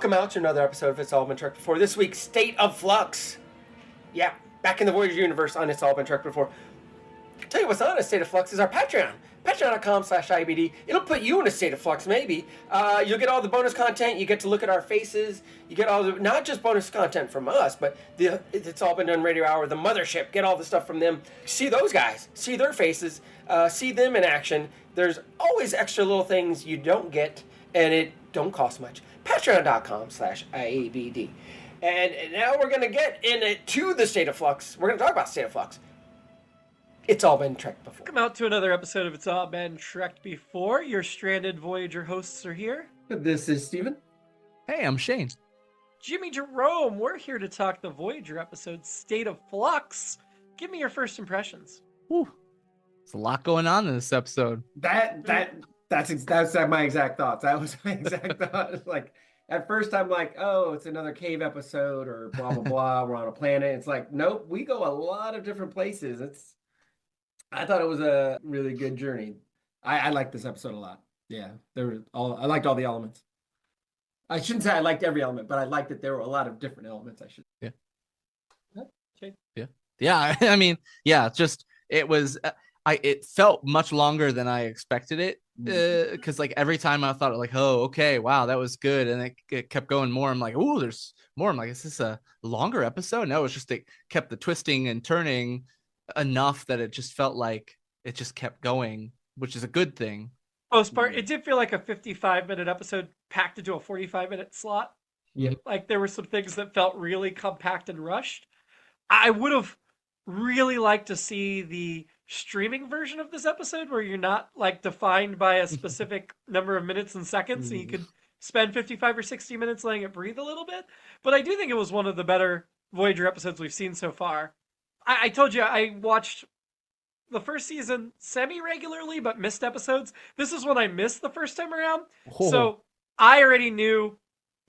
Welcome out to another episode of It's All Been Trucked Before. This week's State of Flux. Yeah, back in the Voyager universe on It's All Been Trucked Before. I'll tell you what's on a State of Flux is our Patreon. Patreon.com/IBD. It'll put you in a state of flux, maybe. You'll get all the bonus content. You get to look at our faces. You get all the, not just bonus content from us, but It's All Been Done Radio Hour, the mothership. Get all the stuff from them. See those guys. See their faces. See them in action. There's always extra little things you don't get, and it don't cost much. Patreon.com/IABD. And now we're going to get into the State of Flux. We're going to talk about State of Flux. It's all been trekked before. Welcome out to another episode of It's All Been Trekked Before. Your stranded Voyager hosts are here. This is Steven. Hey, I'm Shane. Jimmy-Jerome, we're here to talk the Voyager episode State of Flux. Give me your first impressions. Whew. There's a lot going on in this episode. That's my exact thoughts. That was my exact thought. Like, at first I'm like, oh, it's another cave episode or blah, blah, blah. We're on a planet. It's like, nope, we go a lot of different places. I thought it was a really good journey. I liked this episode a lot. Yeah, I liked all the elements. I shouldn't say I liked every element, but I liked that there were a lot of different elements. Yeah. I mean, yeah. Just it was. It felt much longer than I expected it. Because like every time I thought like, oh, okay, wow, that was good, and it kept going more. I'm like, oh, there's more. I'm like, is this a longer episode? No, it's just it kept the twisting and turning enough that it just felt like it just kept going, which is a good thing. Most part, it did feel like a 55-minute episode packed into a 45-minute slot. Yeah, like there were some things that felt really compact and rushed. I would have really liked to see the streaming version of this episode where you're not like defined by a specific number of minutes and seconds, so you could spend 55 or 60 minutes letting it breathe a little bit. But I do think it was one of the better Voyager episodes we've seen so far. I told you I watched the first season semi-regularly, but missed episodes. This is one I missed the first time around. Oh. So I already knew.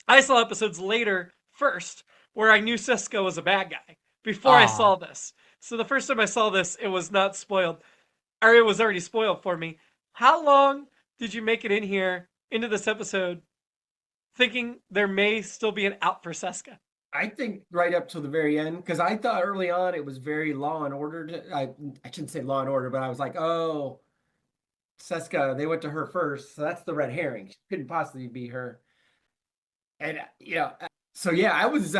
I saw episodes later first where I knew Seska was a bad guy before I saw this. So the first time I saw this, it was not spoiled. Or it was already spoiled for me. How long did you make it in here, into this episode, thinking there may still be an out for Seska? I think right up till the very end, because I thought early on it was very Law and Order. I shouldn't say Law and Order, but I was like, oh, Seska, they went to her first, so that's the red herring. She couldn't possibly be her. And so yeah, I was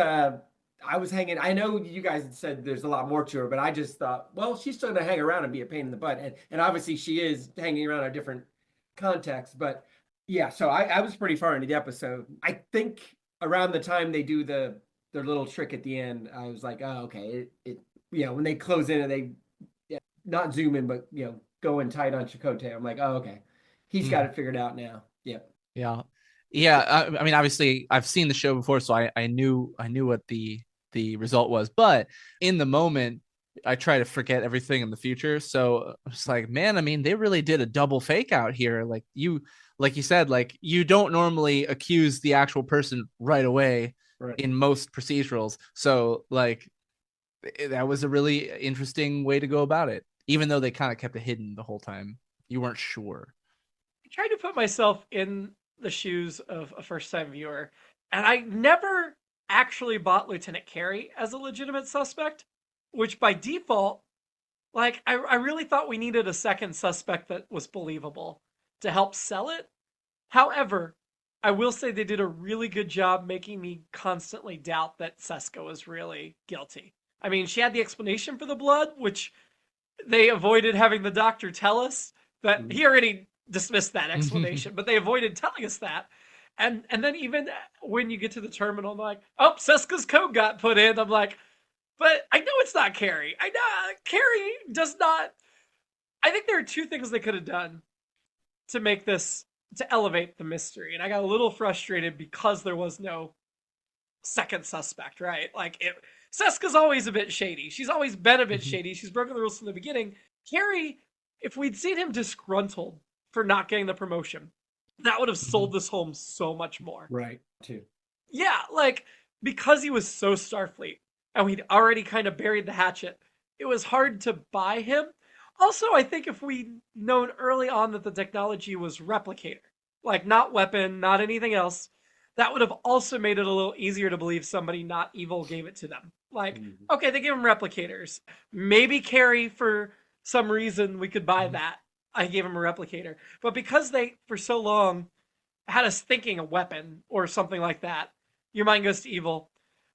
hanging. I know you guys had said there's a lot more to her, but I just thought, well, she's still gonna hang around and be a pain in the butt, and obviously she is hanging around in a different context. But yeah, so I was pretty far into the episode. I think around the time they do their little trick at the end, I was like, oh, okay. When they close in and they not zoom in, but go in tight on Chakotay, I'm like, oh, okay, he's got it figured out now. Yeah. I mean, obviously, I've seen the show before, so I knew what the result was. But in the moment, I try to forget everything in the future. So I was like, man, I mean, they really did a double fake out here. Like you said, like you don't normally accuse the actual person right away. Right. In most procedurals. So like that was a really interesting way to go about it, even though they kind of kept it hidden the whole time. You weren't sure. I tried to put myself in the shoes of a first-time viewer, and I never actually bought Lieutenant Carey as a legitimate suspect, which by default, like I really thought we needed a second suspect that was believable to help sell it. However, I will say they did a really good job making me constantly doubt that Seska was really guilty. I mean, she had the explanation for the blood, which they avoided having the doctor tell us that he already dismissed that explanation, but they avoided telling us that. And then even when you get to the terminal, I'm like, oh, Seska's code got put in. I'm like, but I know it's not Carey. I know Carey does not. I think there are two things they could have done to make this, to elevate the mystery. And I got a little frustrated because there was no second suspect, right? Like, Seska's always a bit shady. She's always been a bit shady. She's broken the rules from the beginning. Carey, if we'd seen him disgruntled for not getting the promotion, that would have sold this home so much more. Right, too. Yeah, like, because he was so Starfleet, and we'd already kind of buried the hatchet, it was hard to buy him. Also, I think if we'd known early on that the technology was replicator, like not weapon, not anything else, that would have also made it a little easier to believe somebody not evil gave it to them. Like, okay, they gave them replicators. Maybe Carrie, for some reason, we could buy that. I gave him a replicator. But because they, for so long, had us thinking a weapon or something like that, your mind goes to evil.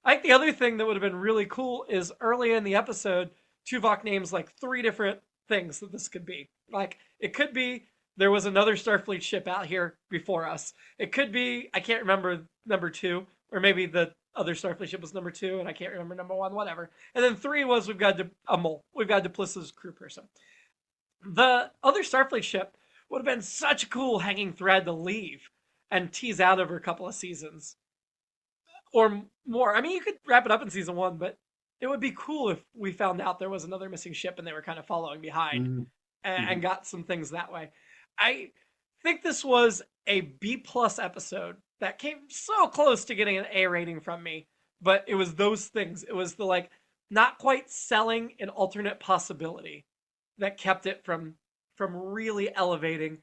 I think the other thing that would have been really cool is early in the episode, Tuvok names like 3 different things that this could be. Like, it could be there was another Starfleet ship out here before us. It could be, I can't remember number 2, or maybe the other Starfleet ship was number 2, and I can't remember number 1, whatever. And then 3 was we've got a mole. We've got Duplessis' crew person. The other Starfleet ship would have been such a cool hanging thread to leave and tease out over a couple of seasons. Or more. I mean, you could wrap it up in season 1, but it would be cool if we found out there was another missing ship and they were kind of following behind and got some things that way. I think this was a B+ episode that came so close to getting an A rating from me, but it was those things. It was the like not quite selling an alternate possibility that kept it from really elevating.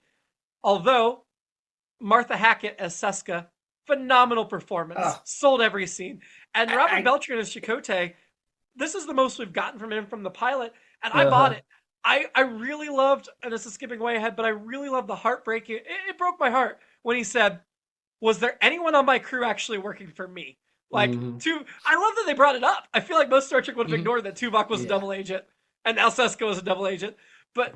Although Martha Hackett as Seska, phenomenal performance, sold every scene. And Robert Beltran as Chakotay, this is the most we've gotten from him from the pilot, and I bought it. I really loved, and this is skipping way ahead, but I really loved the heartbreaking. It broke my heart when he said, "Was there anyone on my crew actually working for me?" Like, I love that they brought it up. I feel like most Star Trek would have ignored that Tuvok was a double agent, and now Seska was a double agent. But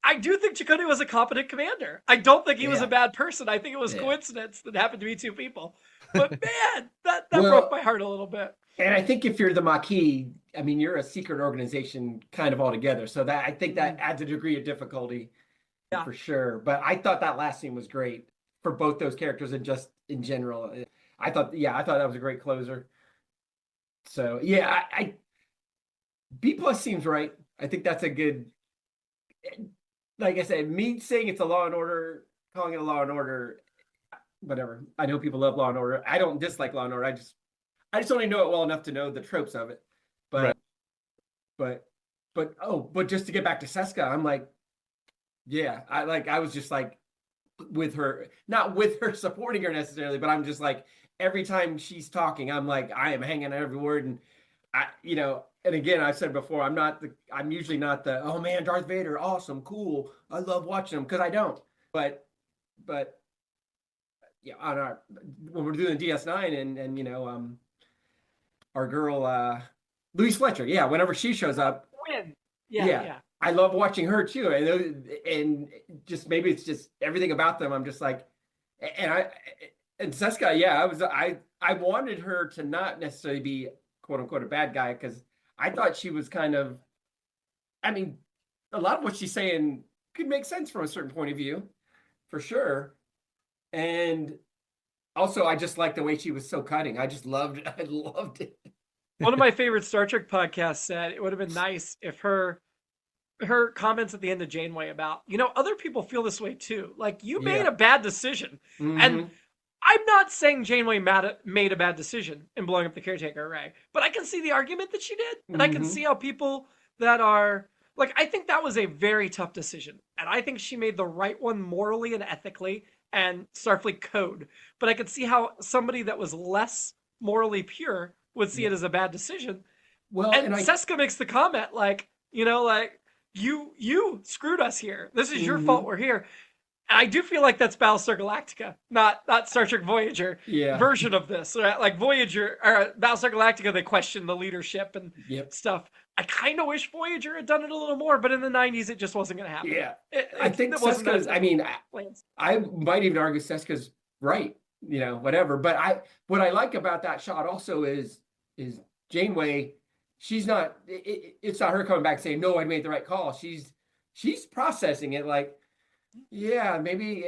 I do think Chakotay was a competent commander. I don't think he was a bad person. I think it was coincidence that happened to be 2 people. But man, that broke my heart a little bit. And I think if you're the Maquis, I mean, you're a secret organization kind of altogether. So that I think that adds a degree of difficulty for sure. But I thought that last scene was great for both those characters and just in general. I thought that was a great closer. So yeah, I B+ seems right. I think that's a good, like I said, me saying it's a Law and Order, calling it a Law and Order, whatever. I know people love Law and Order. I don't dislike Law and Order. I just only know it well enough to know the tropes of it. But but just to get back to Seska, I'm like, yeah, I was just like with her, not with her supporting her necessarily, but I'm just like every time she's talking, I'm like, I am hanging on every word. And and again, I've said before, I'm usually not the, oh man, Darth Vader, awesome, cool, I love watching him, because I don't. But yeah, when we're doing DS9 and our girl Louise Fletcher, whenever she shows up, yeah, I love watching her too, and just maybe it's just everything about them. I'm just like, and Seska, I wanted her to not necessarily be quote unquote a bad guy, because I thought she was kind of, I mean, a lot of what she's saying could make sense from a certain point of view, for sure. And also, I just liked the way she was so cutting. I loved it. One of my favorite Star Trek podcasts said it would have been nice if her comments at the end of Janeway about, other people feel this way too. Like, you made a bad decision. And I'm not saying Janeway made a bad decision in blowing up the caretaker array, but I can see the argument that she did. And I can see how people that are, like, I think that was a very tough decision. And I think she made the right one morally and ethically and Starfleet code. But I could see how somebody that was less morally pure would see it as a bad decision. Well, and Seska makes the comment like, you screwed us here. This is your fault we're here. And I do feel like that's Battlestar Galactica, not Star Trek Voyager version of this. Right? Like Voyager or Battlestar Galactica, they question the leadership and stuff. I kind of wish Voyager had done it a little more, but in the 90s, it just wasn't going to happen. Yeah. I think Seska's, I might even argue Seska's right, whatever. But what I like about that shot also is Janeway, she's not, it's not her coming back saying, no, I made the right call. She's processing it like, yeah, maybe,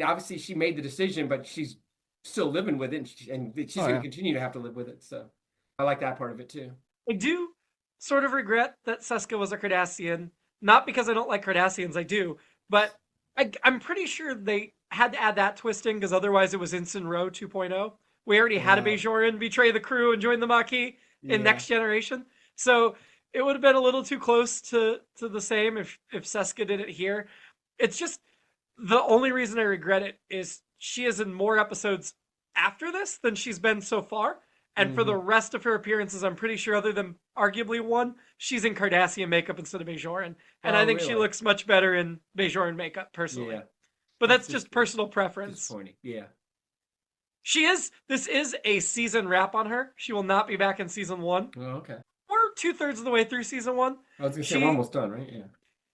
obviously she made the decision, but she's still living with it, and she's going to continue to have to live with it. So I like that part of it too. I do sort of regret that Seska was a Cardassian, not because I don't like Cardassians, I do, but I'm pretty sure they had to add that twist in, because otherwise it was Ensign Rowe 2.0. We already had a Bajoran betray the crew and join the Maquis in Next Generation. So it would have been a little too close to the same if Seska did it here. It's just, the only reason I regret it is she is in more episodes after this than she's been so far. And for the rest of her appearances, I'm pretty sure, other than arguably one, she's in Cardassian makeup instead of Bajoran. And I think she looks much better in Bajoran makeup, personally. Yeah. But that's just personal preference. Disappointing. Yeah. This is a season wrap on her. She will not be back in season 1. Oh, okay. We're 2/3 of the way through season 1. I was going to say, we're almost done, right? Yeah.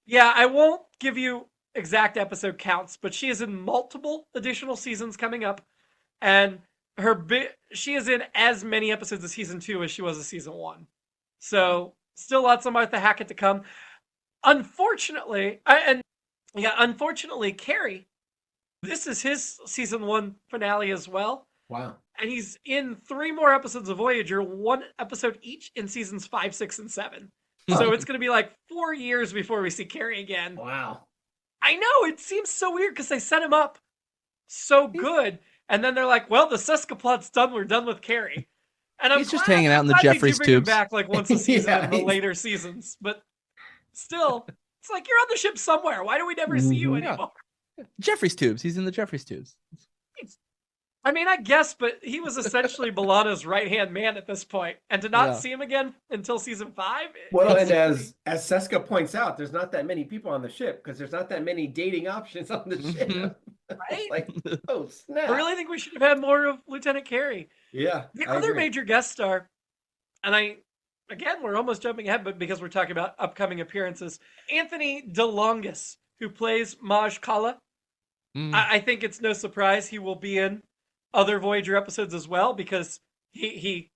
Yeah, I won't give you exact episode counts, but she is in multiple additional seasons coming up. And she is in as many episodes of season 2 as she was of season 1. So still lots of Martha Hackett to come. Unfortunately, Carrie, this is his season 1 finale as well. Wow. And he's in 3 more episodes of Voyager, 1 episode each in seasons 5, 6, and 7. So it's going to be like 4 years before we see Carrie again. Wow. I know, it seems so weird because they set him up so good. And then they're like, well, the Seska plot's done. We're done with Carrie. And he's just hanging out in the Jeffries tubes. Him back like once a season in the later seasons. But still, it's like you're on the ship somewhere. Why do we never see you anymore? Yeah. Jeffries tubes. He's in the Jeffries tubes. I mean, I guess, but he was essentially B'Elanna's right-hand man at this point. And to not see him again until season 5? Well, and as Seska points out, there's not that many people on the ship because there's not that many dating options on the ship. Right? Like, oh, snap. I really think we should have had more of Lieutenant Carrie. Yeah. The other major guest star, and we're almost jumping ahead, but because we're talking about upcoming appearances, Anthony DeLongis, who plays Maj Kala. I think it's no surprise he will be in other Voyager episodes as well because he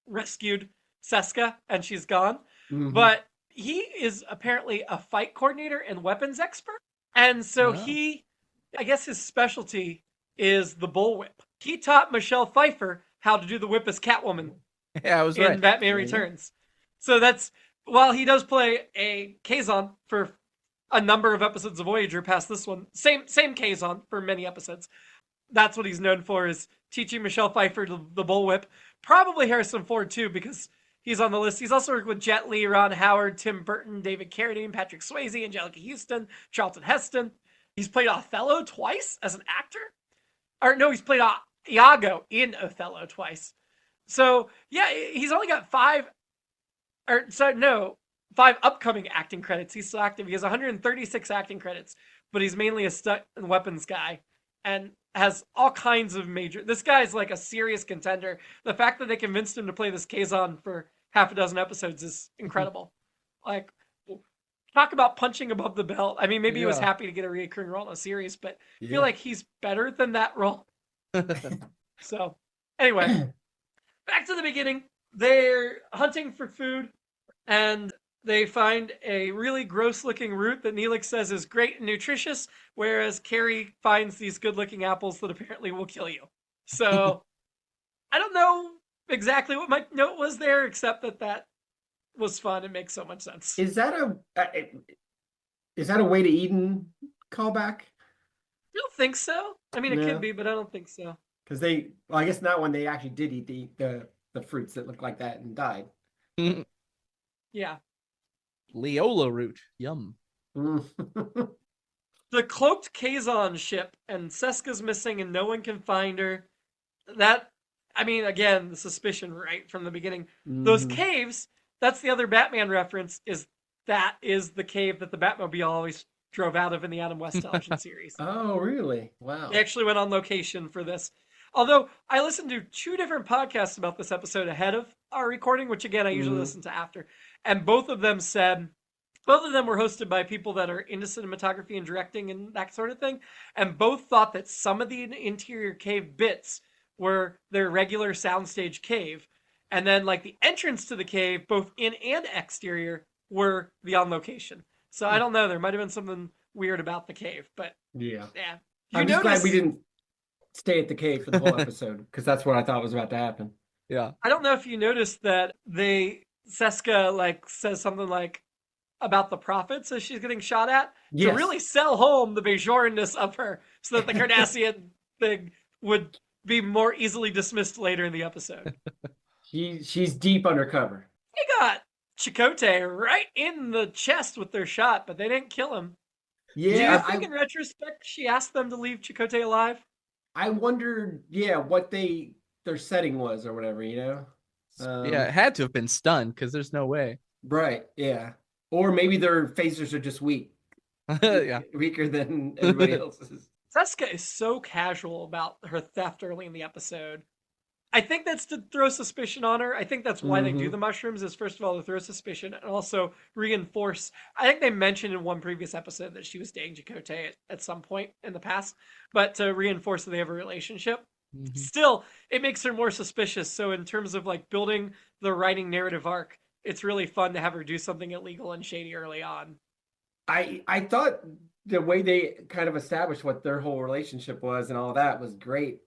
rescued Seska and she's gone. But he is apparently a fight coordinator and weapons expert. And so I guess his specialty is the bullwhip. He taught Michelle Pfeiffer how to do the whip as Catwoman. Yeah, I was right. In Batman Returns. So while he does play a Kazon for a number of episodes of Voyager past this one, same Kazon for many episodes. That's what he's known for, is teaching Michelle Pfeiffer the bullwhip. Probably Harrison Ford, too, because he's on the list. He's also worked with Jet Li, Ron Howard, Tim Burton, David Carradine, Patrick Swayze, Angelica Houston, Charlton Heston. He's played Othello twice as an actor. Or no, he's played Iago in Othello twice. So, yeah, he's only got 5 upcoming acting credits. He's still active. He has 136 acting credits, but he's mainly a stunt and weapons guy. And has all kinds of this guy's like a serious contender. The fact that they convinced him to play this Kazon for half a dozen episodes is incredible. Like, talk about punching above the belt. I mean, maybe he was happy to get a recurring role in a series, but I feel like he's better than that role. So, anyway, back to the beginning. They're hunting for food, and they find a really gross-looking root that Neelix says is great and nutritious, whereas Carrie finds these good-looking apples that apparently will kill you. So, I don't know exactly what my note was there, except that was fun. It makes so much sense. Is that a Way to Eden callback? I don't think so. I mean, it could be, but I don't think so. Because I guess not when they actually did eat the fruits that looked like that and died. Yeah. Leola root. Yum. The cloaked Kazon ship, and Seska's missing and no one can find her. Again, the suspicion right from the beginning. Those caves, that's the other Batman reference, is the cave that the Batmobile always drove out of in the Adam West television series. Oh, really? Wow. They actually went on location for this. Although, I listened to 2 different podcasts about this episode ahead of our recording, which again, I usually listen to after. And both of them were hosted by people that are into cinematography and directing and that sort of thing. And both thought that some of the interior cave bits were their regular soundstage cave. And then like the entrance to the cave, both in and exterior, were the on location. So I don't know. There might have been something weird about the cave, but yeah. I'm just glad we didn't stay at the cave for the whole episode, because that's what I thought was about to happen. Yeah. I don't know if you noticed that Seska says something like about the prophets as she's getting shot at to really sell home the Bajoranness of her, so that the Cardassian thing would be more easily dismissed later in the episode. She's deep undercover. They got Chakotay right in the chest with their shot, but they didn't kill him. Yeah. Do you think in retrospect she asked them to leave Chakotay alive? I wondered, yeah, what their setting was or whatever, you know? Yeah, it had to have been stunned because there's no way. Right, yeah. Or maybe their phasers are just Yeah. weaker than everybody else's. Seska is so casual about her theft early in the episode. I think that's to throw suspicion on her. I think that's why they do the mushrooms, is first of all to throw suspicion and also reinforce. I think they mentioned in one previous episode that she was dating Chakotay at some point in the past, but to reinforce that they have a relationship. Still, it makes her more suspicious. So in terms of like building the writing narrative arc, it's really fun to have her do something illegal and shady early on. I thought the way they kind of established what their whole relationship was and all that was great.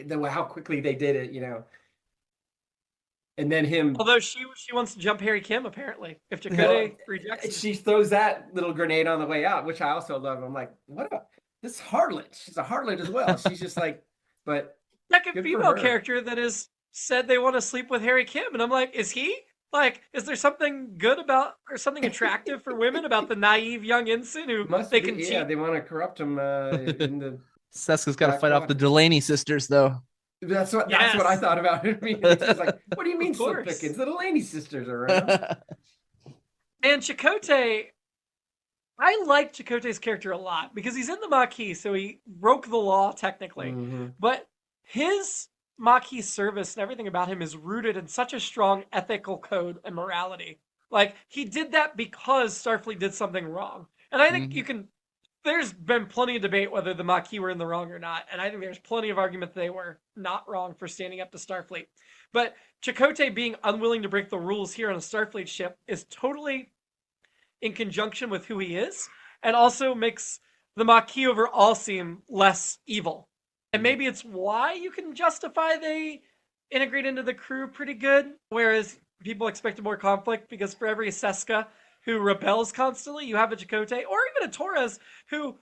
How quickly they did it, you know. And then him, Although she wants to jump Harry Kim apparently if Chakotay rejects it. she throws that little grenade on the way out, which I also love. I'm like, this harlot? She's a harlot as well. She's just like, but Second female character that has said they want to sleep with Harry Kim, and I'm like, is he? Like, is there something good about or something attractive for women about the naive young ensign who they can cheat? Yeah, they want to corrupt him in the. Seska's got to fight off the Delaney sisters, though. That's what I thought about it. I mean, it's like, what do you mean slip pickings? The Delaney sisters are around. And Chakotay, I like Chakotay's character a lot because he's in the Maquis, so he broke the law technically. But his Maquis service and everything about him is rooted in such a strong ethical code and morality. Like, he did that because Starfleet did something wrong. And I think there's been plenty of debate whether the Maquis were in the wrong or not, and I think there's plenty of argument that they were not wrong for standing up to Starfleet. But Chakotay being unwilling to break the rules here on a Starfleet ship is totally in conjunction with who he is, and also makes the Maquis overall seem less evil. And maybe it's why you can justify they integrate into the crew pretty good, whereas people expected more conflict, because for every Seska who rebels constantly, you have a Chakotay, or even a Torres who,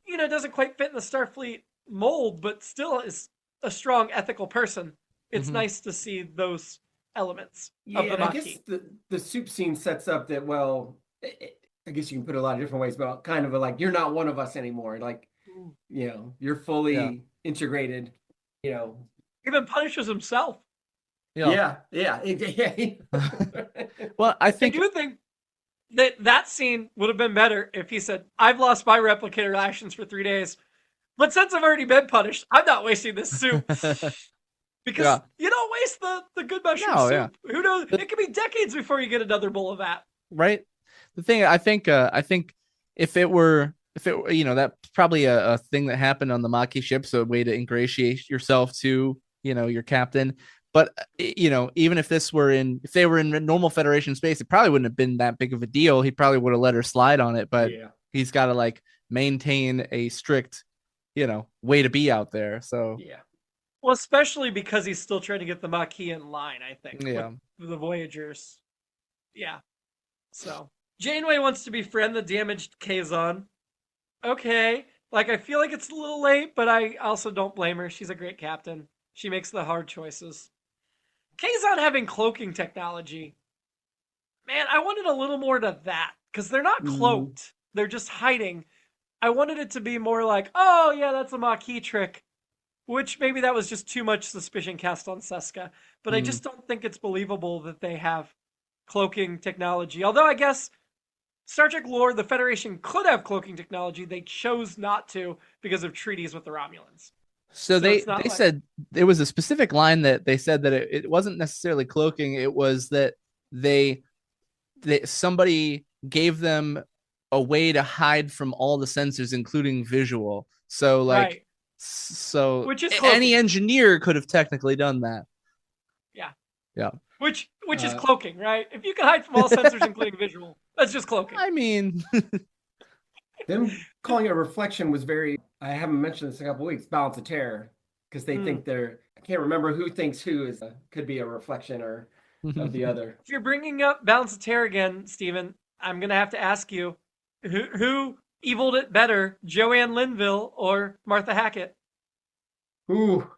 you know, doesn't quite fit in the Starfleet mold, but still is a strong ethical person. It's nice to see those elements of the Maquis. I guess the soup scene sets up that, well, I guess you can put it a lot of different ways, but kind of like, you're not one of us anymore. Like, you know, you're fully integrated, you know. Even punishes himself. Yeah. Well, I do think that scene would have been better if he said, I've lost my replicator rations for 3 days, but since I've already been punished, I'm not wasting this soup. Because you don't waste the good mushroom soup. Yeah. Who knows? It could be decades before you get another bowl of that. Right. The thing, I think if it were, you know, that's probably a thing that happened on the Maquis ship, so a way to ingratiate yourself to, you know, your captain. But, you know, even if they were in normal Federation space, it probably wouldn't have been that big of a deal. He probably would have let her slide on it, but he's got to like maintain a strict, you know, way to be out there. So well, especially because he's still trying to get the Maquis in line, I think. Yeah. With the Voyagers. Yeah. So Janeway wants to befriend the damaged Kazon. Okay. Like, I feel like it's a little late, but I also don't blame her. She's a great captain. She makes the hard choices. Kazon having cloaking technology. Man, I wanted a little more to that. Because they're not cloaked. They're just hiding. I wanted it to be more like, oh, yeah, that's a Maquis trick. Which maybe that was just too much suspicion cast on Seska. But I just don't think it's believable that they have cloaking technology. Although I guess Star Trek lore, the Federation could have cloaking technology. They chose not to because of treaties with the Romulans. So they said there was a specific line that they said that it wasn't necessarily cloaking. It was that somebody gave them a way to hide from all the sensors, including visual. So like, which is any engineer could have technically done that. Yeah. Which is cloaking, right? If you can hide from all sensors, including visual, that's just cloaking. I mean, them calling it a reflection was very. I haven't mentioned this in a couple of weeks. Balance of terror, because they think they're. I can't remember who thinks who could be a reflection or of the other. If you're bringing up balance of terror again, Stephen, I'm gonna have to ask you, who eviled it better, Joanne Linville or Martha Hackett? Ooh.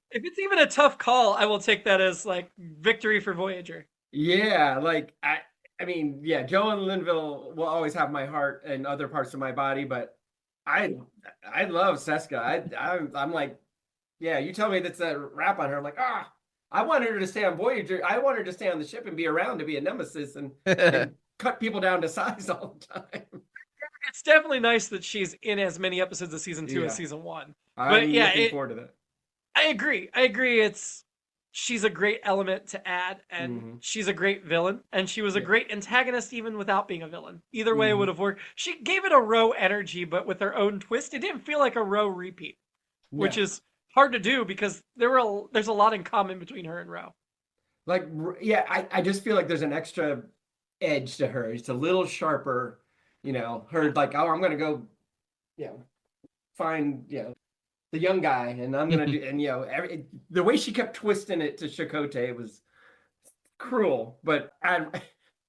If it's even a tough call, I will take that as like victory for Voyager. Yeah, like I mean, yeah, Joanne Linville will always have my heart and other parts of my body, but I love Seska. I'm like, Yeah, you tell me that's a wrap on her. I'm like, I wanted her to stay on Voyager. I wanted her to stay on the ship and be around to be a nemesis and cut people down to size all the time. It's definitely nice that she's in as many episodes of season 2 as season 1. But I'm looking forward to that. I agree. She's a great element to add, and she's a great villain, and she was a great antagonist even without being a villain. Either way, it would have worked. She gave it a Row energy, but with her own twist. It didn't feel like a Row repeat, which is hard to do because there's a lot in common between her and Row. Like, I just feel like there's an extra edge to her. It's a little sharper, her like, I'm going to go, find, the young guy, and I'm going to do, and, the way she kept twisting it to Chakotay was cruel, but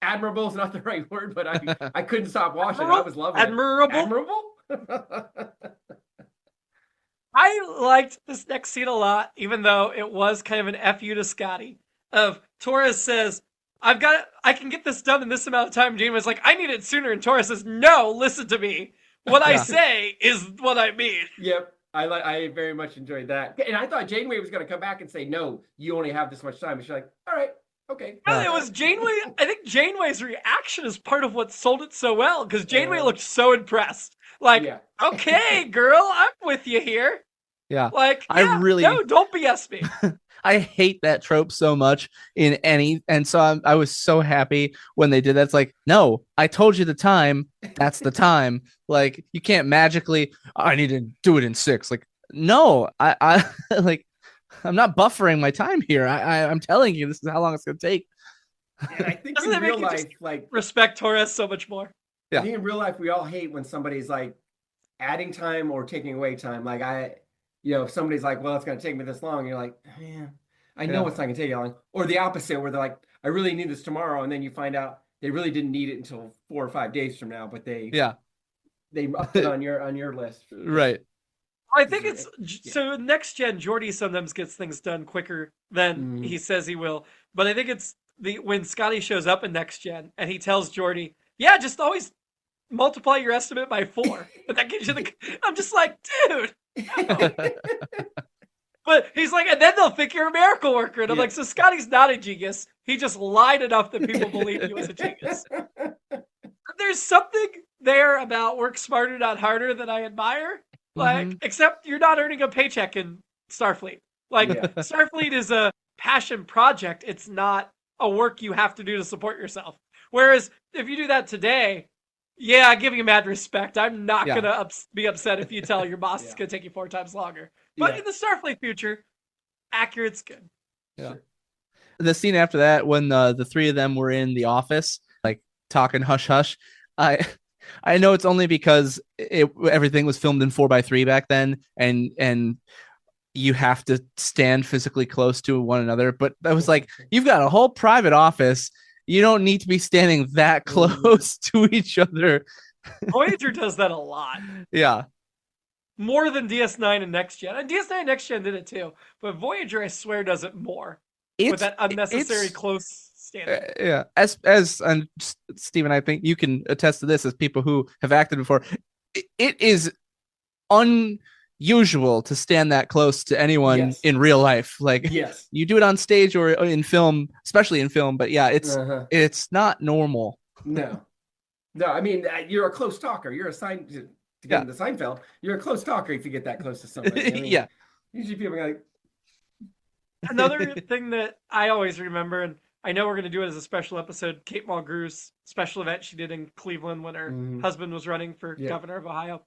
admirable is not the right word, but I couldn't stop watching. I was loving Admirable. it. Admirable? I liked this next scene a lot, even though it was kind of an FU to Scotty. Torres says, I can get this done in this amount of time. Janeway's like, I need it sooner. And Torres says, no, listen to me. What I say is what I mean. Yep. I very much enjoyed that. And I thought Janeway was going to come back and say, no, you only have this much time. And she's like, all right, okay. No, it was Janeway. I think Janeway's reaction is part of what sold it so well, because Janeway looked so impressed. Like, okay, girl, I'm with you here. Yeah. Like, no, don't BS me. I hate that trope so much and so I was so happy when they did that. It's like, no, I told you the time. That's the time. Like, you can't magically, I need to do it in 6. Like, no, I like, I'm not buffering my time here. I'm telling you, this is how long it's going to take. And I think in real life, like, respect Torres so much more. Yeah. I think in real life, we all hate when somebody's like adding time or taking away time. Like, if somebody's like, well, it's going to take me this long, you're like, man, I know it's not going to take you long. Or the opposite, where they're like, I really need this tomorrow. And then you find out they really didn't need it until 4 or 5 days from now, but they upped it on your list. Right. I think so next gen, Geordi sometimes gets things done quicker than he says he will. But I think it's when Scotty shows up in next gen and he tells Geordi, just always multiply your estimate by 4. And that gives you I'm just like, dude. But he's like, and then they'll think you're a miracle worker. And I'm like, so Scotty's not a genius. He just lied enough that people believe he was a genius. There's something there about work smarter, not harder that I admire. Like, except you're not earning a paycheck in Starfleet. Like, Starfleet is a passion project. It's not a work you have to do to support yourself. Whereas if you do that today, I give you mad respect. I'm not going to be upset if you tell your boss it's going to take you 4 times longer. But in the Starfleet future, accurate's good. Yeah. Sure. The scene after that, when the 3 of them were in the office, like talking hush hush, I know it's only because everything was filmed in 4:3 back then, and you have to stand physically close to one another. But I was like, you've got a whole private office. You don't need to be standing that close to each other. Voyager does that a lot. Yeah. More than DS9 and Next Gen. And DS9 and Next Gen did it too. But Voyager, I swear, does it more. With that unnecessary close standing. As and Stephen, I think you can attest to this as people who have acted before. It is unusual to stand that close to anyone in real life. Like, you do it on stage or in film, especially in film. But it's not normal. No, I mean, you're a close talker. You're assigned to get into Seinfeld. You're a close talker if you get that close to somebody. I mean, usually people are like. Another thing that I always remember, and I know we're going to do it as a special episode, Kate Mulgrew's special event she did in Cleveland when her husband was running for governor of Ohio.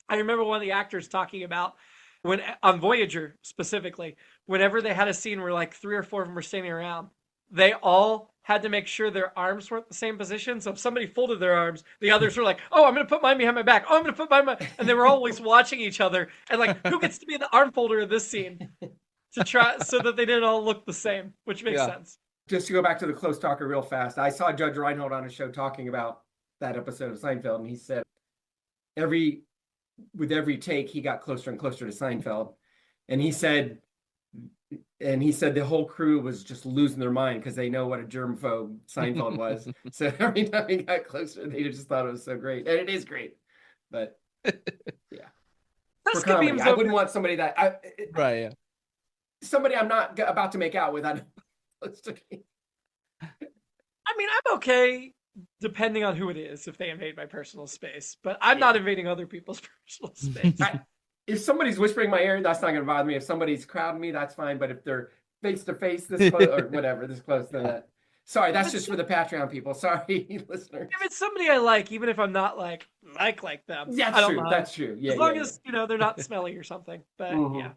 I remember one of the actors talking about when on Voyager specifically, whenever they had a scene where like 3 or 4 of them were standing around, they all had to make sure their arms weren't the same position. So if somebody folded their arms, the others were like, oh, I'm going to put mine behind my back. Oh, I'm going to put mine. And they were always watching each other. And like, who gets to be the arm folder of this scene? To try so that they didn't all look the same, which makes sense. Just to go back to the close talker real fast, I saw Judge Reinhold on a show talking about that episode of Seinfeld, and he said with every take he got closer and closer to Seinfeld, and he said the whole crew was just losing their mind because they know what a germphobe Seinfeld was. So every time he got closer, they just thought it was so great, and it is great. But for comedy, I wouldn't want somebody that somebody I'm not about to make out with. I mean, I'm okay depending on who it is if they invade my personal space, but I'm not invading other people's personal space. If somebody's whispering in my ear, that's not going to bother me. If somebody's crowding me, that's fine. But if they're face to face, this close or whatever, this close to that. Sorry, that's just for the Patreon people. Sorry, listeners. If it's somebody I like, even if I'm not like them, That's I don't true. mind. That's true. Yeah, as long as they're not smelly or something. But yeah,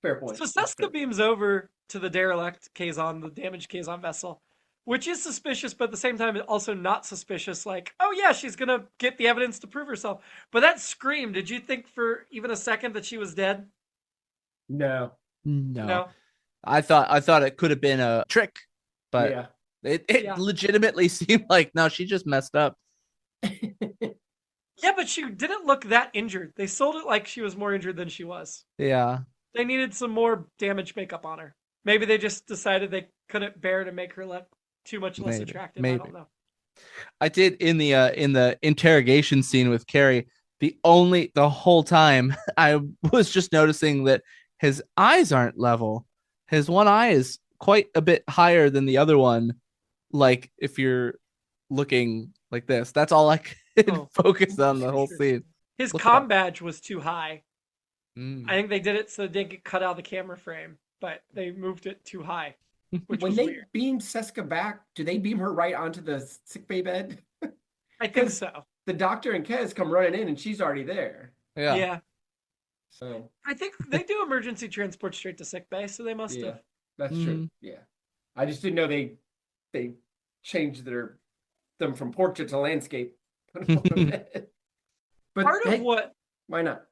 fair point. So Seska beams over to the derelict Kazon, the damaged Kazon vessel, which is suspicious, but at the same time, also not suspicious. Like, oh yeah, she's gonna get the evidence to prove herself. But that scream, did you think for even a second that she was dead? No. I thought it could have been a trick, but yeah. It legitimately seemed like, no, she just messed up. Yeah, but she didn't look that injured. They sold it like she was more injured than she was. Yeah. They needed some more damage makeup on her. Maybe they just decided they couldn't bear to make her look too much less attractive. I don't know. I did in the interrogation scene with Carrie, the whole time I was just noticing that his eyes aren't level. His one eye is quite a bit higher than the other one. Like if you're looking like this, that's all I could focus on the whole scene. His comm badge was too high. I think they did it so they didn't get cut out of the camera frame, but they moved it too high. Which when they beam Seska back, do they beam her right onto the sickbay bed? I think so. The doctor and Kez come running in and she's already there. Yeah. So I think they do emergency transport straight to sickbay, so they must have. That's true. Yeah. I just didn't know they changed them from portrait to landscape. But why not?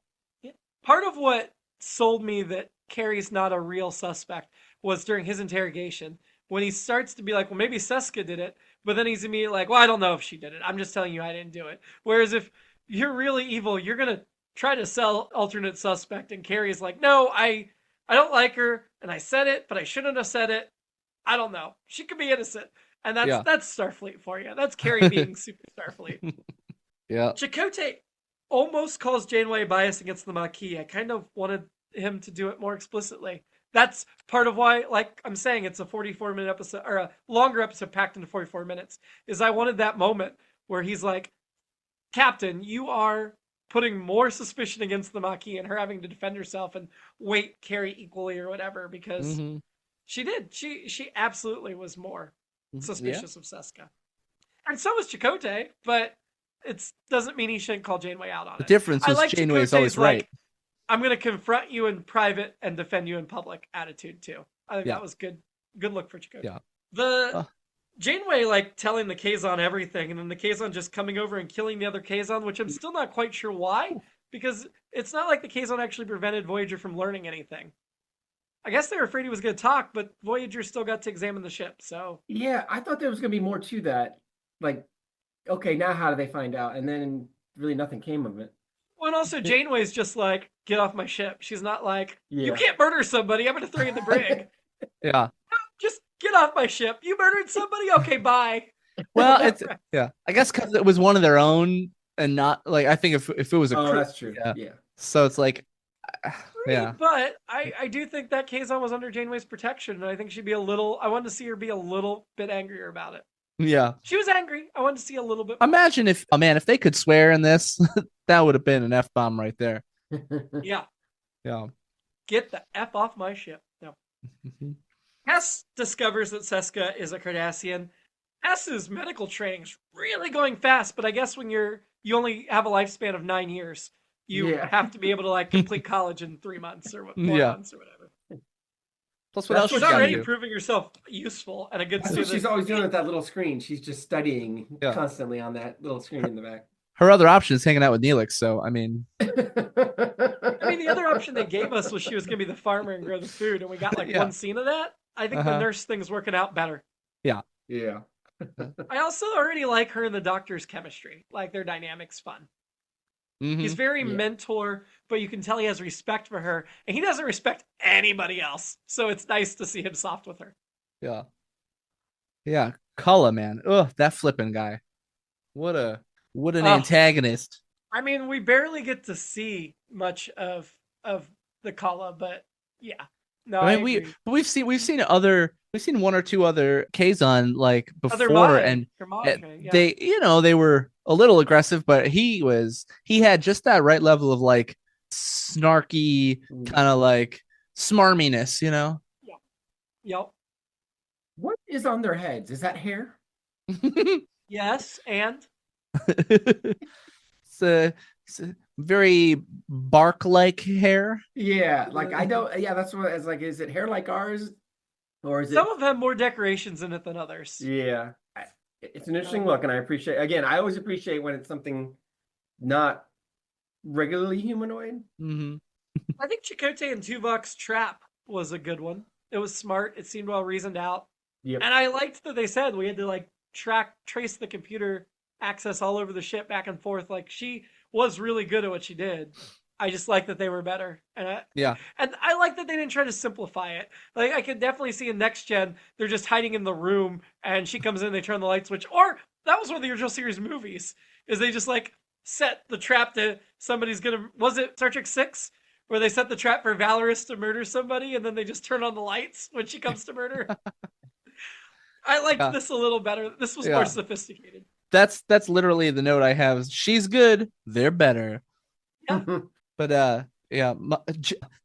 Part of what sold me that Carrie's not a real suspect was during his interrogation when he starts to be like, well, maybe Seska did it, but then he's immediately like, well, I don't know if she did it. I'm just telling you I didn't do it. Whereas if you're really evil, you're gonna try to sell alternate suspect, and Carrie's like, no, I don't like her, and I said it, but I shouldn't have said it. I don't know. She could be innocent. And that's Starfleet for you. That's Carrie being super Starfleet. Yeah. Chakotay almost calls Janeway bias against the Maquis. I kind of wanted him to do it more explicitly. That's part of why, like I'm saying, it's a 44-minute episode, or a longer episode packed into 44 minutes, is I wanted that moment where he's like, Captain, you are putting more suspicion against the Maquis and her having to defend herself and weight Carrie equally or whatever, because she did. She absolutely was more suspicious of Seska. And so was Chakotay, but it doesn't mean he shouldn't call Janeway out on it. The difference is Janeway is always right. I'm going to confront you in private and defend you in public attitude too. I think that was good. Good look for Chakotay. Yeah. The Janeway like telling the Kazon everything, and then the Kazon just coming over and killing the other Kazon, which I'm still not quite sure why, because it's not like the Kazon actually prevented Voyager from learning anything. I guess they were afraid he was going to talk, but Voyager still got to examine the ship. So yeah, I thought there was going to be more to that. Like, okay, now how do they find out? And then really nothing came of it. Well, and also Janeway's just like, get off my ship. She's not like, you can't murder somebody. I'm going to throw you in the brig. Yeah. Just get off my ship. You murdered somebody? Okay, bye. Well, I guess because it was one of their own, and not like, I think if it was a that's true. Yeah. So it's like, But I do think that Kazon was under Janeway's protection, and I think she'd be I wanted to see her be a little bit angrier about it. Yeah. She was angry. I wanted to see a little bit more. Imagine if they could swear in this, that would have been an F-bomb right there. Yeah. Yeah. Get the F off my ship. No. Hess discovers that Seska is a Cardassian. Hess's medical training's really going fast, but I guess when you only have a lifespan of 9 years, you have to be able to like complete college in 3 months or 4 months or whatever. Plus, what else? She's already proving herself useful and a good student. She's always doing with that little screen. She's just studying constantly on that little screen in the back. Her other option is hanging out with Neelix. So I mean, the other option they gave us was she was going to be the farmer and grow the food, and we got like one scene of that. I think the nurse thing's working out better. Yeah. Yeah. I also already like her and the doctor's chemistry. Like their dynamic's fun. He's very mentor, but you can tell he has respect for her, and he doesn't respect anybody else. So it's nice to see him soft with her. Yeah. Yeah. Cullen, man. Ugh, that flipping guy. What an antagonist. I mean, we barely get to see much of the Kala, but yeah. No, I I mean, agree. we've seen one or two other Kazon like Other before, Mai and or Maj, yeah. they they were a little aggressive, but he had just that right level of like snarky kind of like smarminess, you know. Yeah. Yep. What is on their heads? Is that hair? Yes, and it's a very bark-like hair. Yeah, like I don't. Yeah, that's what it's like. Is it hair like ours, or is it? some of them more decorations in it than others. Yeah, it's an interesting look, and I appreciate. Again, I always appreciate when it's something not regularly humanoid. Mm-hmm. I think Chakotay and Tuvok's trap was a good one. It was smart. It seemed well reasoned out. Yep. And I liked that they said we had to like trace the computer access all over the ship back and forth. Like she was really good at what she did. I just like that they were better. Yeah. And I like that they didn't try to simplify it. Like I could definitely see in next gen, they're just hiding in the room and she comes in, they turn the light switch. Or that was one of the original series movies, is they just like set the trap to somebody's gonna, was it Star Trek 6? Where they set the trap for Valorous to murder somebody and then they just turn on the lights when she comes to murder. I liked Yeah. this a little better. This was Yeah. more sophisticated. That's literally the note I have. She's good, they're better. Yeah. But yeah,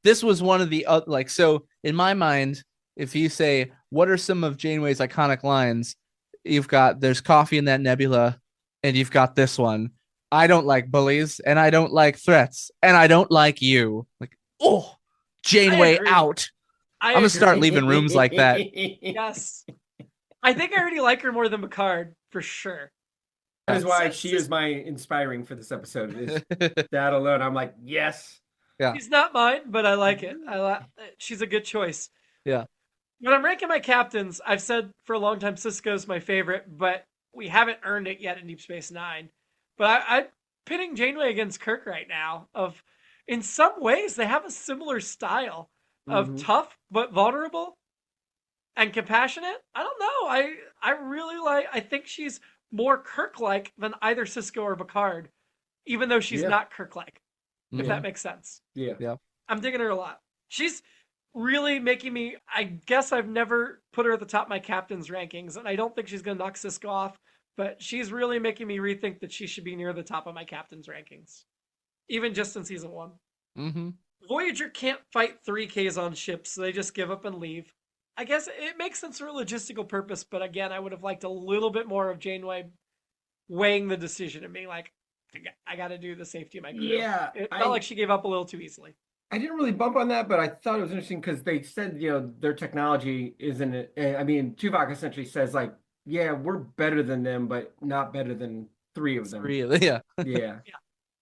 this was one of the like, so in my mind, if you say what are some of Janeway's iconic lines, you've got there's coffee in that nebula, and you've got this one. I don't like bullies, and I don't like threats, and I don't like you. Like, oh, Janeway agree. out. I'm gonna start leaving rooms like that. Yes. I think I already like her more than Picard, for sure. That is why she is my inspiring for this episode. Is that alone? I'm like, yes. Yeah. She's not mine, but I like it. She's a good choice. Yeah. When I'm ranking my captains, I've said for a long time Sisko's my favorite, but we haven't earned it yet in Deep Space Nine. But I'm pitting Janeway against Kirk right now. In some ways, they have a similar style of tough but vulnerable and compassionate. I don't know. I really like. I think she's more Kirk-like than either Sisko or Picard, even though she's not Kirk-like. If that makes sense. Yeah. I'm digging her a lot. She's really making me. I guess I've never put her at the top of my captain's rankings, and I don't think she's going to knock Sisko off. But she's really making me rethink that she should be near the top of my captain's rankings, even just in season 1. Mm-hmm. Voyager can't fight 3 Kazon ships, so they just give up and leave. I guess it makes sense for a logistical purpose, but again, I would have liked a little bit more of Janeway weighing the decision and being like, I got to do the safety of my crew. Yeah, it felt like she gave up a little too easily. I didn't really bump on that, but I thought it was interesting because they said, their technology isn't it. I mean, Tuvok essentially says like, yeah, we're better than them, but not better than 3 of them. Really? Yeah. Yeah.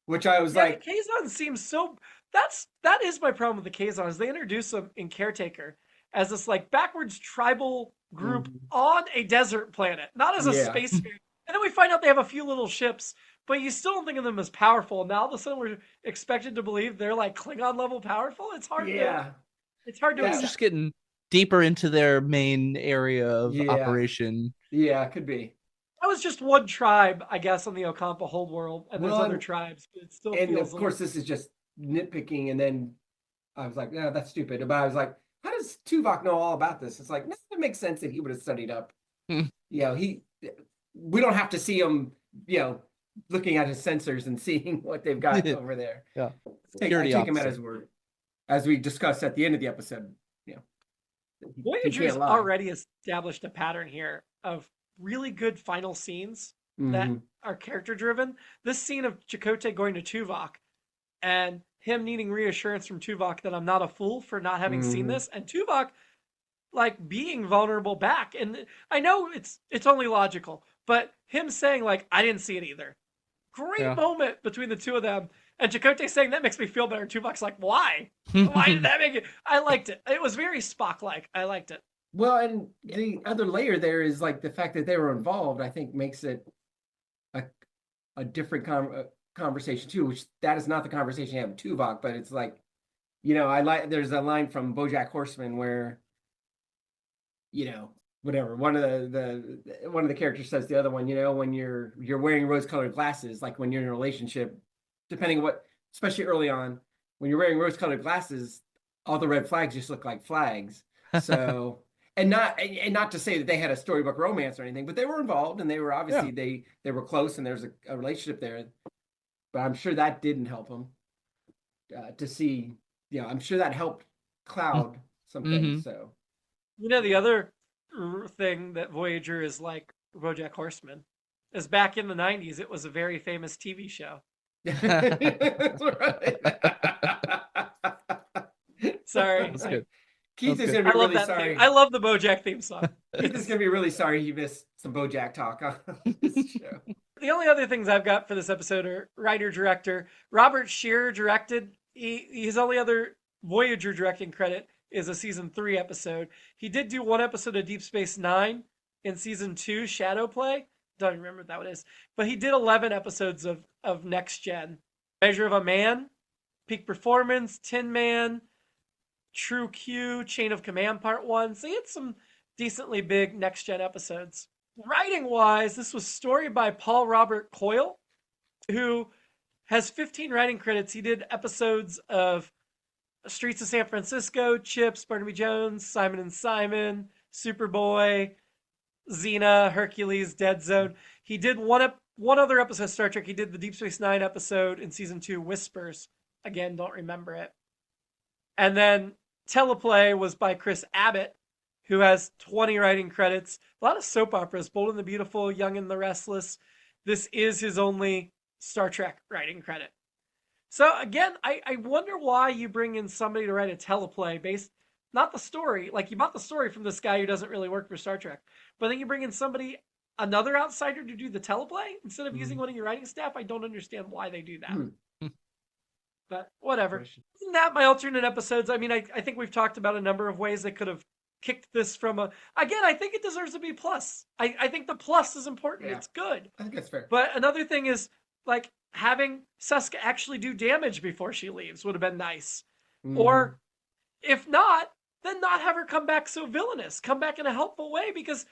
Which I was like, the Kazon seems so. That is my problem with the Kazons. They introduce them in Caretaker as this like backwards tribal group on a desert planet, not as a space. And then we find out they have a few little ships, but you still don't think of them as powerful. Now all of a sudden we're expected to believe they're like Klingon level powerful. It's hard. It's hard to. It's just getting deeper into their main area of operation. Yeah, it could be. That was just one tribe, I guess, on the Ocampa whole world, and there's other tribes, but it still. And of course, this is just nitpicking. And then I was like, no, that's stupid. But I was like, how does Tuvok know all about this? It's like, no, it makes sense that he would have studied up. We don't have to see him, looking at his sensors and seeing what they've got over there. Yeah, I take him at his word, as we discussed at the end of the episode. Voyager's already established a pattern here of really good final scenes that are character driven. This scene of Chakotay going to Tuvok and him needing reassurance from Tuvok that I'm not a fool for not having seen this, and Tuvok like being vulnerable back. And I know it's only logical, but him saying like I didn't see it either. Great moment between the two of them. And Chakotay saying that makes me feel better. Tuvok's like, why? Why did that make it? I liked it. It was very Spock-like. I liked it. Well, and the other layer there is like the fact that they were involved, I think makes it a different conversation too, which that is not the conversation you have with Tuvok, but it's like, there's a line from BoJack Horseman where, whatever, one of the characters says to the other one, when you're wearing rose-colored glasses, like when you're in a relationship, depending on what, especially early on, when you're wearing rose-colored glasses, all the red flags just look like flags. So, and not to say that they had a storybook romance or anything, but they were involved and they were obviously they were close and there's a relationship there. But I'm sure that didn't help them to see. I'm sure that helped cloud some things. So, The other thing that Voyager is like BoJack Horseman is back in the 90s, it was a very famous TV show. that's right. Sorry. That's good. Keith is going to be really sorry. I love the BoJack theme song. Keith is going to be really sorry he missed some BoJack talk on this show. The only other things I've got for this episode are writer-director. Robert Shearer directed. His only other Voyager directing credit is a season 3 episode. He did do one episode of Deep Space Nine in season 2, Shadow Play. Don't remember what that one is. But he did 11 episodes of Next Gen. Measure of a Man, Peak Performance, Tin Man, True Q, Chain of Command Part 1. So he had some decently big Next Gen episodes. Writing-wise, this was story by Paul Robert Coyle, who has 15 writing credits. He did episodes of Streets of San Francisco, Chips, Barnaby Jones, Simon and Simon, Superboy, Xena, Hercules, Dead Zone. He did one other episode of Star Trek. He did the Deep Space Nine episode in season 2, Whispers. Again, don't remember it. And then Teleplay was by Chris Abbott, who has 20 writing credits. A lot of soap operas, Bold and the Beautiful, Young and the Restless. This is his only Star Trek writing credit. So again, I wonder why you bring in somebody to write a teleplay based, not the story, like you bought the story from this guy who doesn't really work for Star Trek, but then you bring in another outsider to do the teleplay instead of using one of your writing staff. I don't understand why they do that. But whatever. Isn't that my alternate episodes? I mean, I think we've talked about a number of ways they could have kicked this from again, I think it deserves a B+. I think the plus is important. Yeah. It's good. I think that's fair. But another thing is, like, having Seska actually do damage before she leaves would have been nice. Or if not, then not have her come back so villainous. Come back in a helpful way, because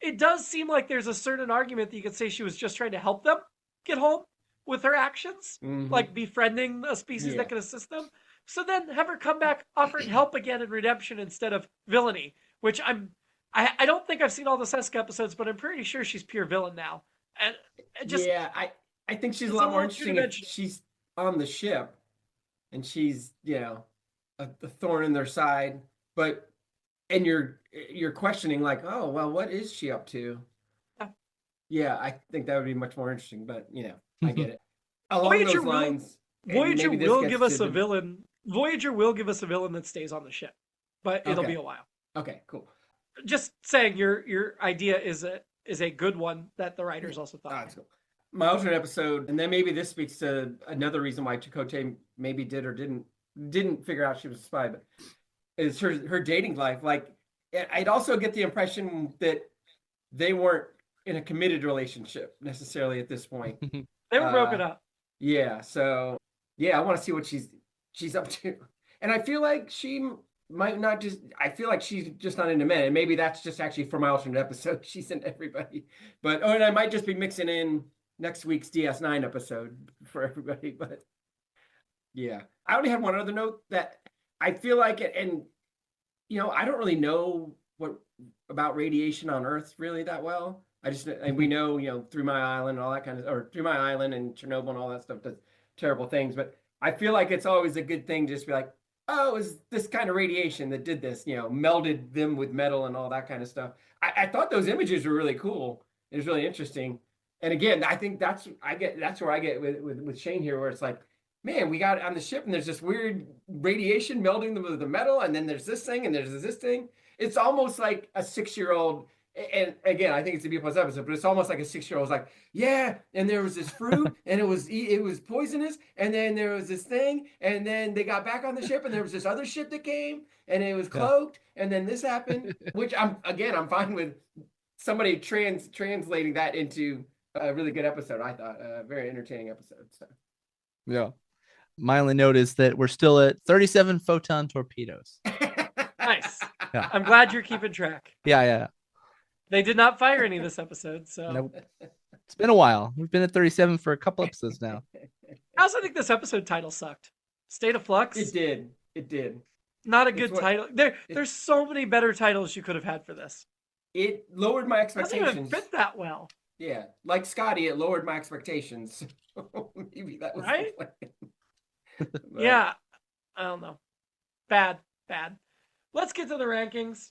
it does seem like there's a certain argument that you could say she was just trying to help them get home with her actions, like befriending a species that can assist them. So then have her come back offering help again in redemption instead of villainy, which I don't think I've seen all the Seska episodes, but I'm pretty sure she's pure villain now. And just I think she's a lot more interesting if she's on the ship and she's, a thorn in their side, and you're questioning like, oh, well, what is she up to? Yeah, I think that would be much more interesting, but I get it. Along those lines, Voyager will give us a villain. Voyager will give us a villain that stays on the ship, but it'll be a while. Okay, cool. Just saying, your idea is a good one that the writers also thought. That's cool. My alternate episode, and then maybe this speaks to another reason why Chakotay maybe did or didn't figure out she was a spy, but is her dating life. Like, I'd also get the impression that they weren't in a committed relationship necessarily at this point. They were broken up. Yeah, so I want to see what she's up to, and I feel like she might not just. I feel like she's just not into men, and maybe that's just actually for my alternate episode. She's into everybody, and I might just be mixing in next week's DS9 episode for everybody. But yeah, I only had one other note that I feel like it, and I don't really know what about radiation on Earth really that well. And we know, 3 Mile Island and all that kind of, or 3 Mile Island and Chernobyl and all that stuff does terrible things. But I feel like it's always a good thing to just be like, oh, it was this kind of radiation that did this, melded them with metal and all that kind of stuff. I thought those images were really cool. It was really interesting. And again, I think that's where I get with Shane here, where it's like, man, we got on the ship and there's this weird radiation melding them with the metal, and then there's this thing and there's this thing. It's almost like a 6-year-old. And again, I think it's a B+ episode, but it's almost like a 6-year-old's like, yeah, and there was this fruit, and it was poisonous, and then there was this thing, and then they got back on the ship, and there was this other ship that came, and it was cloaked, and then this happened, which I'm fine with somebody translating that into a really good episode. I thought a very entertaining episode. So yeah, my only note is that we're still at 37 photon torpedoes. Nice. Yeah. I'm glad you're keeping track. Yeah. They did not fire any this episode, so nope. It's been a while. We've been at 37 for a couple episodes now. I also think this episode title sucked. State of Flux. It did. Not a It's good what- title. There's so many better titles you could have had for this. It lowered my It doesn't even expectations. fit that well. Yeah, like Scotty, it lowered my expectations. Maybe that was Right? the plan. But, Yeah. I don't know. Bad. Let's get to the rankings.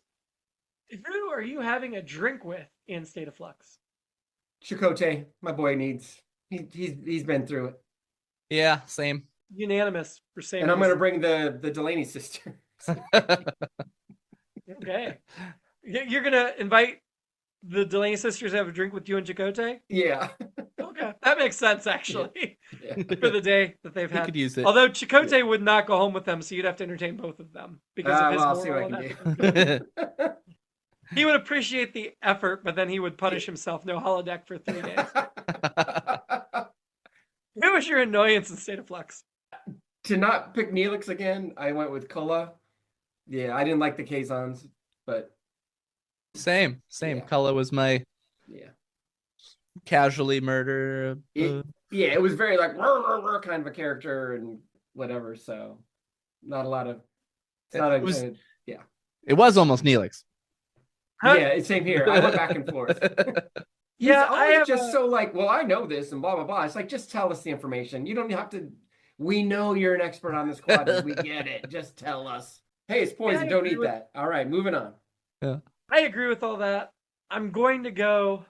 Who are you having a drink with in State of Flux? Chakotay, my boy needs. He's been through it, Yeah, same. Unanimous for same and I'm gonna reason. bring the Delaney sister. Okay. You're gonna invite the Delaney sisters to have a drink with you and Chakotay? Yeah. Okay. That makes sense actually. Yeah. For the day that they've We had. could use it. Although Chakotay would not go home with them, so you'd have to entertain both of them because of his Well, I'll see what moral I and can ethical. do. He would appreciate the effort, but then he would punish himself no holodeck for 3 days. Who was your annoyance in State of Flux? To not pick Neelix again, I went with Kulla. Yeah, I didn't like the Kazons, but Same. Yeah. Cullen was my yeah. casually murder. Yeah, it was very like "Rrr, kind of a character and whatever, so not a lot of it's not It was- a It was almost Neelix. Huh? yeah, it's same here. I went back and forth. He's Yeah, I always have just so like, well, I know this and blah blah blah. It's like just tell us the information. You don't have to. We know you're an expert on this quadrant. We get it. Just tell us. Hey, it's poison. I Don't agree eat with- that. All right, moving on. I agree with all that. I'm going to go.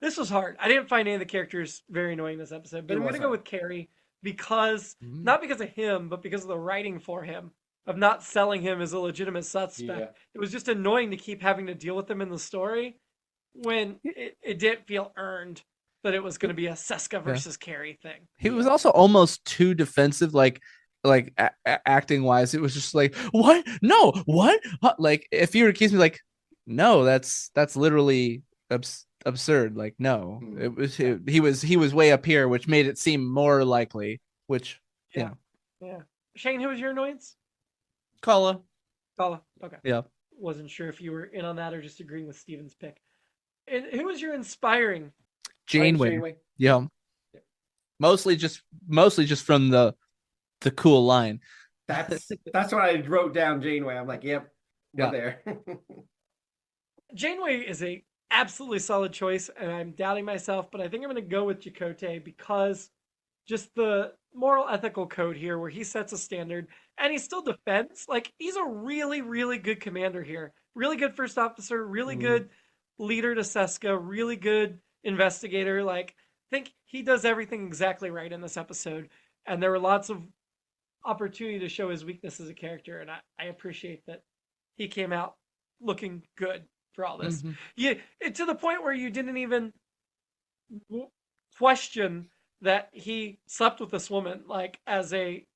This was hard. I didn't find any of the characters very annoying this episode, but It I'm going to was go hard. with Carrie because Mm. not because of him, but because of the writing for him of not selling him as a legitimate suspect. Yeah. It was just annoying to keep having to deal with him in the story when it didn't feel earned that it was going to be a Seska versus Carrie thing. He was also almost too defensive, like acting wise. It was just like, what? No, what? Huh? Like if you were accused me, like, no, that's literally absurd. Like, no, Mm. it was he was way up here, which made it seem more likely. Which Yeah. Shane, who was your annoyance? Kala. Kala. Okay. Yeah. Wasn't sure if you were in on that or just agreeing with Steven's pick. And who was your inspiring? Janeway. Yeah. Mostly just from the cool line. That's what I wrote down. Janeway. I'm like, yep, we're Yeah. there. Janeway is a absolutely solid choice, and I'm doubting myself, but I think I'm going to go with Chakotay because just the moral ethical code here where he sets a standard and he still defends. Like, he's a really, really good commander here. Really good first officer, really Mhm. good leader to Seska, really good investigator. Like, I think he does everything exactly right in this episode. And there were lots of opportunity to show his weakness as a character, and I appreciate that he came out looking good for all this. Mhm. Yeah, to the point where you didn't even question that he slept with this woman, like, as a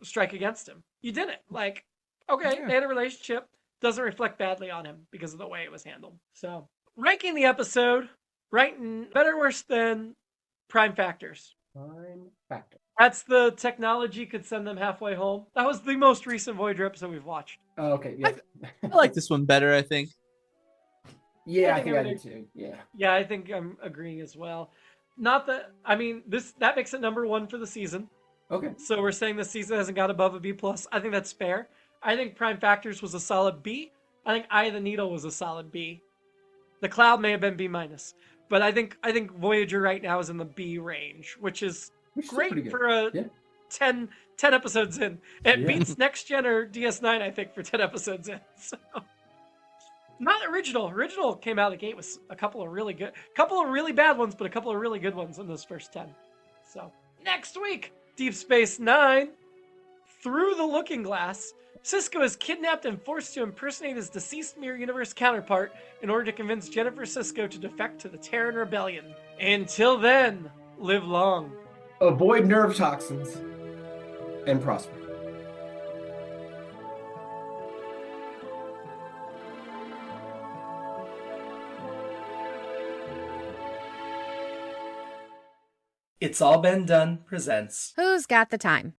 strike against him. You didn't. Like, okay, Yeah. they had a relationship. Doesn't reflect badly on him because of the way it was handled. So, ranking the episode, better, worse than Prime Factors. Prime factor. That's the technology could send them halfway home. That was the most recent Voyager episode we've watched. Oh, okay. Yeah. I like this one better, I think. Yeah, I I think I think did too. Yeah. Yeah, I think I'm agreeing as well. Not that I mean that makes it number 1 for the season. Okay. So we're saying this season hasn't got above a B plus. I think that's fair. I think Prime Factors was a solid B. I think Eye of the Needle was a solid B. The Cloud may have been B minus, but I think Voyager right now is in the B range, which is Which is pretty great good. for a Yeah. 10 episodes in. It Yeah. beats Next Gen or DS9, I think, for 10 episodes in. So not original. Original came out of the gate with a couple of really bad ones, but a couple of really good ones in those first 10. So next week, Deep Space Nine, Through the Looking Glass. Sisko is kidnapped and forced to impersonate his deceased Mirror Universe counterpart in order to convince Jennifer Sisko to defect to the Terran Rebellion. Until then, live long. Avoid nerve toxins and prosper. It's All Been Done presents Who's got the time?